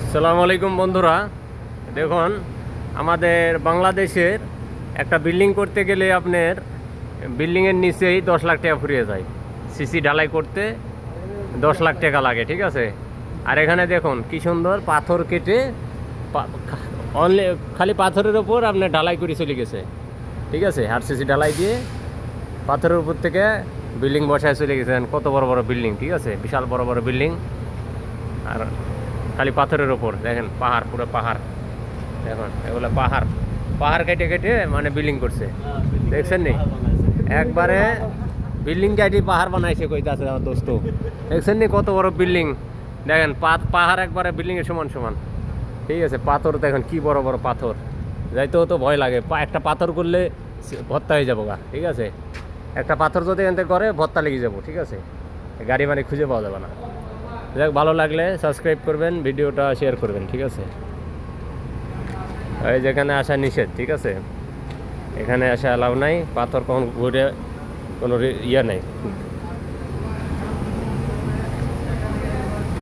আসসালামু আলাইকুম বন্ধুরা, দেখুন আমাদের বাংলাদেশের একটা বিল্ডিং করতে গেলে আপনার বিল্ডিংয়ের নিচেই 10 লাখ টাকা ফুরিয়ে যায়। সিসি ঢালাই করতে 10 লাখ টাকা লাগে, ঠিক আছে। আর এখানে দেখুন কি সুন্দর পাথর কেটে অনলি খালি পাথরের ওপর আপনার ঢালাই করে চলে গেছে, ঠিক আছে। আর সিসি ঢালাই দিয়ে পাথরের উপর থেকে বিল্ডিং বসায় চলে গেছেন। কত বড় বড় বিল্ডিং, ঠিক আছে, বিশাল বড় বড় বিল্ডিং। আর খালি পাথরের ওপর দেখেন পাহাড়, পুরো পাহাড়। দেখুন এগুলো পাহাড় পাহাড় কেটে কেটে মানে বিল্ডিং করছে, দেখছেন নি? একবারে বিল্ডিং কাটি পাহাড় বানাইছে, কইতাছে আমার দোস্ত। দেখছেন নি কত বড় বিল্ডিং? দেখেন পাহাড় একবারে বিল্ডিংয়ের সমান সমান, ঠিক আছে। পাথর দেখেন কি বড় বড় পাথর, যাইতেও তো ভয় লাগে। একটা পাথর করলে ভর্তা হয়ে যাবো গা, ঠিক আছে। একটা পাথর যদি এখান থেকে করে ভর্তা লেগে যাবো, ঠিক আছে। গাড়ি মানে খুঁজে পাওয়া যাবে না। যাক, ভালো লাগলে সাবস্ক্রাইব করবেন, ভিডিওটা শেয়ার করবেন, ঠিক আছে। এই যেখানে আসা নিষেধ, ঠিক আছে, এখানে আসা অ্যালাউ নাই। পাথর কখন ঘুরে কোনো ইয়ে নাই।